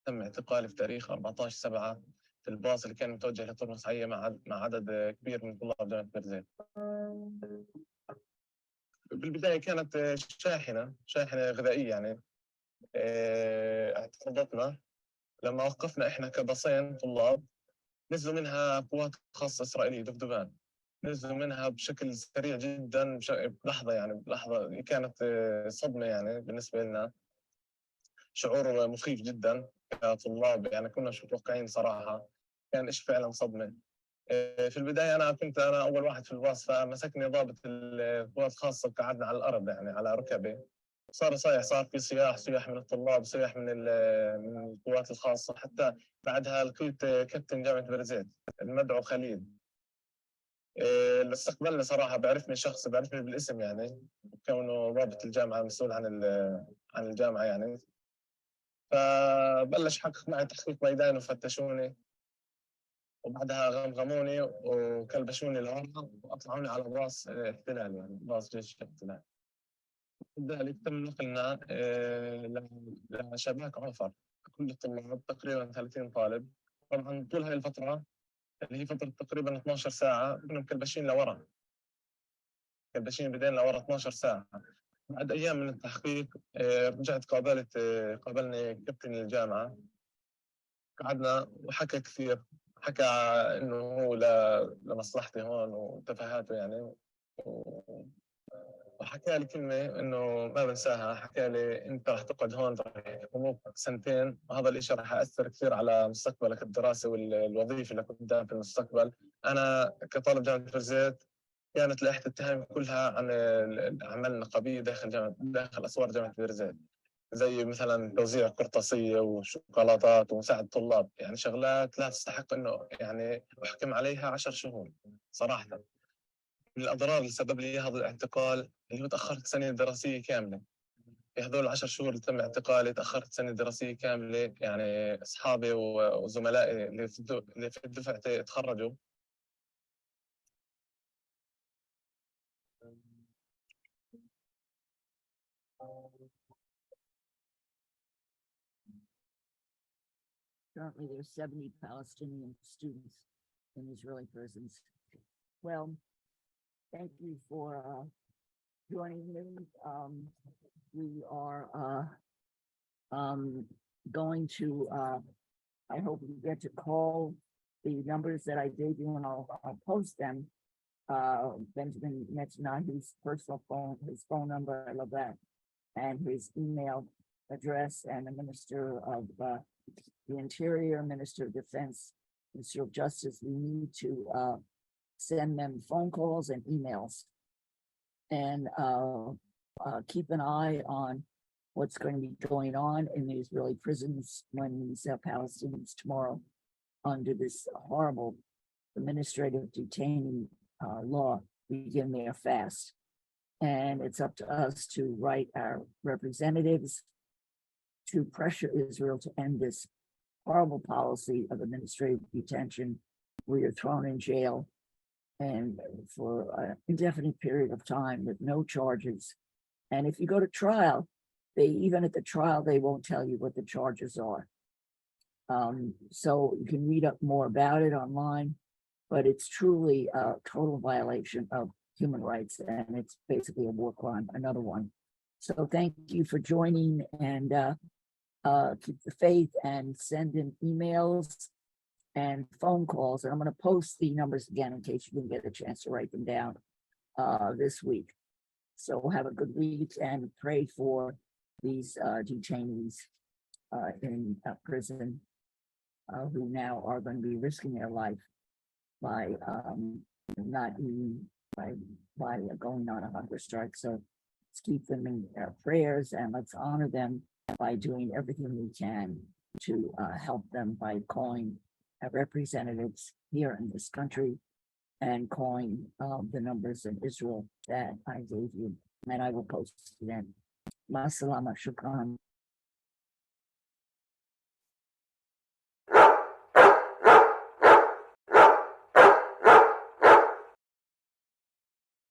تم اعتقالي في تاريخ 14/7 في الباص اللي كان متوجه لطرمس عية مع عدد كبير من طلاب جامعة بيرزيت. بالبداية كانت شاحنة غذائية يعني. اعتقدتنا لما وقفنا احنا كباصين طلاب، نزلوا منها قوات خاصة إسرائيلية دبدبان، نزلوا منها بشكل سريع جدا بلحظة كانت صدمة يعني بالنسبة لنا. شعور مخيف جدا كطلاب، يعني كنا مش متوقعين صراحة، كان إشي فعلا صدمة. في البداية أنا كنت أول واحد في الباص، فمسكني ضابط القوات الخاصة وقعدنا على الأرض يعني على ركبه. صار في صياح من الطلاب، صياح من القوات الخاصة. حتى بعدها لقيت كابتن جامعة بيرزيت المدعو خليل، اللي استقبلني صراحة بيعرفني بيعرفني بالاسم، يعني كونه ضابط الجامعة مسؤول عن الجامعة يعني. فبلش حقق معي تحقيق ميداني وفتشوني، وبعدها غمغموني وكلبشوني لورا واطلعوني على باص احتلال، يعني باص جيش احتلال. لذلك تم نقلنا لشباك عفر، كل الطلاب تقريبا 30 طالب. طبعا طول هاي الفترة اللي هي فترة تقريبا 12 ساعة كنا مكلبشين لورا، كلبشين بدين لورا 12 ساعة. بعد أيام من التحقيق رجعت قابلني كابتن الجامعة، قعدنا وحكى كثير، حكى إنه هو لمصلحتي هون وتفاهاته يعني، وحكى لي كلمة إنه ما بنساها. حكى لي أنت رح تقعد هون، رح يحكموك سنتين، وهذا الإشي رح يأثر كثير على مستقبلك الدراسي والوظيفي اللي قدام في المستقبل. أنا كطالب جامعة بيرزيت كانت لائحة التهم كلها عن الأعمال النقابية داخل أسوار جامعة بيرزيت، زي مثلا توزيع قرطاسية وشوكولاتات ومساعدة طلاب، يعني شغلات لا تستحق إنه يعني أحكم عليها 10 شهور صراحة. من الأضرار اللي سبب لي هذا الاعتقال اللي هو تأخرت سنة دراسية كاملة. في هذول 10 شهور اللي تم اعتقالي تأخرت سنة دراسية كاملة، يعني أصحابي وزملائي اللي في دفعتي تخرجوا. Currently, there's 70 Palestinian students in Israeli prisons. Well, thank you for joining me. We are going to, I hope you get to call the numbers that I gave you, and I'll post them. Benjamin Netanyahu's personal phone, his phone number, I love that, and his email address, and the Minister of the Interior, Minister of Defense, Minister of Justice. We need to send them phone calls and emails, and keep an eye on what's going to be going on in the Israeli prisons when these Palestinians tomorrow, under this horrible administrative detaining law, begin their fast. And it's up to us to write our representatives to pressure Israel to end this horrible policy of administrative detention, where you're thrown in jail and for an indefinite period of time with no charges. And if you go to trial, even at the trial, they won't tell you what the charges are. So you can read up more about it online, but it's truly a total violation of human rights, and it's basically a war crime, another one. So thank you for joining, and keep the faith and send in emails and phone calls. And I'm going to post the numbers again in case you didn't get a chance to write them down this week. So have a good week and pray for these detainees in prison who now are going to be risking their life by not eating, by going on a hunger strike. So let's keep them in our prayers, and let's honor them by doing everything we can to help them by calling our representatives here in this country and calling the numbers in Israel that I gave you, and I will post them. Ma salama, shukran.